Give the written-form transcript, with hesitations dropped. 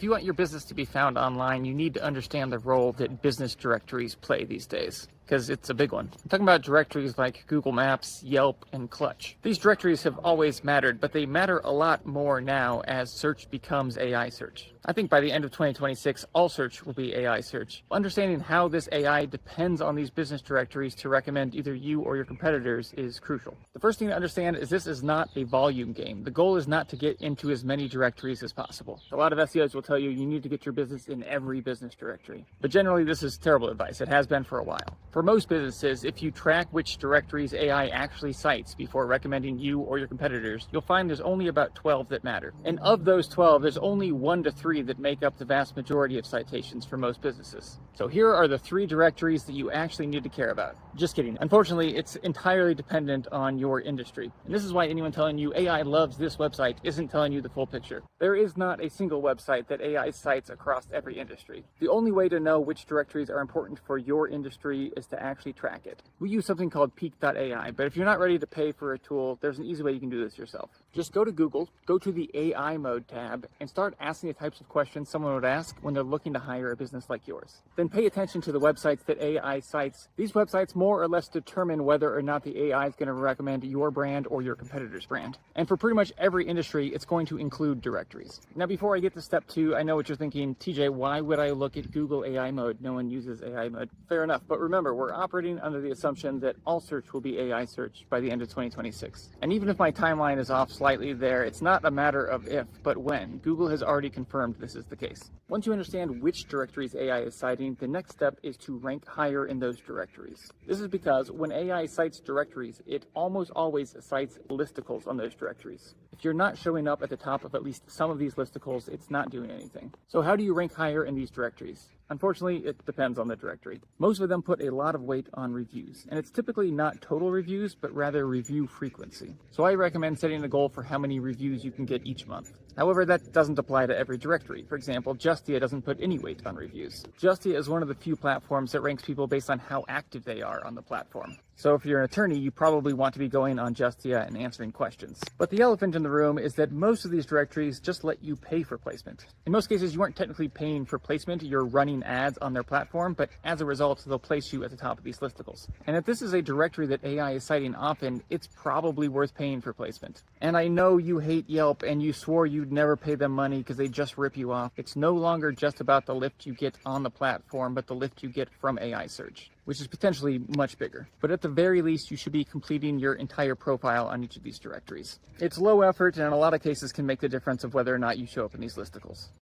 If you want your business to be found online, you need to understand the role that business directories play these days, because it's a big one. I'm talking about directories like Google Maps, Yelp, and Clutch. These directories have always mattered, but they matter a lot more now as search becomes AI search. I think by the end of 2026, all search will be AI search. Understanding how this AI depends on these business directories to recommend either you or your competitors is crucial. The first thing to understand is this is not a volume game. The goal is not to get into as many directories as possible. A lot of SEOs will tell you you need to get your business in every business directory. But generally, this is terrible advice. It has been for a while. For most businesses, if you track which directories AI actually cites before recommending you or your competitors, you'll find there's only about 12 that matter. And of those 12, there's only 1 to 3 that make up the vast majority of citations for most businesses. So here are the 3 directories that you actually need to care about. Just kidding. Unfortunately, it's entirely dependent on your industry. And this is why anyone telling you AI loves this website isn't telling you the full picture. There is not a single website that AI cites across every industry. The only way to know which directories are important for your industry is to actually track it. We use something called peak.ai, but if you're not ready to pay for a tool, there's an easy way you can do this yourself. Just go to Google, go to the AI mode tab, and start asking the types of questions someone would ask when they're looking to hire a business like yours. Then pay attention to the websites that AI cites. These websites more or less determine whether or not the AI is going to recommend your brand or your competitor's brand. And for pretty much every industry, it's going to include directories. Now, before I get to step 2, I know what you're thinking, TJ, why would I look at Google AI mode? No one uses AI mode. Fair enough, but remember, we're operating under the assumption that all search will be AI search by the end of 2026. And even if my timeline is off slightly there, it's not a matter of if, but when. Google has already confirmed this is the case. Once you understand which directories AI is citing, the next step is to rank higher in those directories. This is because when AI cites directories, it almost always cites listicles on those directories. If you're not showing up at the top of at least some of these listicles, it's not doing anything. So how do you rank higher in these directories? Unfortunately, it depends on the directory. Most of them put a lot of weight on reviews, and it's typically not total reviews, but rather review frequency. So I recommend setting a goal for how many reviews you can get each month. However, that doesn't apply to every directory. For example, Justia doesn't put any weight on reviews. Justia is one of the few platforms that ranks people based on how active they are on the platform. So if you're an attorney, you probably want to be going on Justia and answering questions. But the elephant in the room is that most of these directories just let you pay for placement. In most cases, you aren't technically paying for placement, you're running ads on their platform, but as a result, they'll place you at the top of these listicles. And if this is a directory that AI is citing often, it's probably worth paying for placement. And I know you hate Yelp and you swore you'd never pay them money because they just rip you off. It's no longer just about the lift you get on the platform, but the lift you get from AI search, which is potentially much bigger. But at the very least, you should be completing your entire profile on each of these directories. It's low effort and in a lot of cases can make the difference of whether or not you show up in these listicles.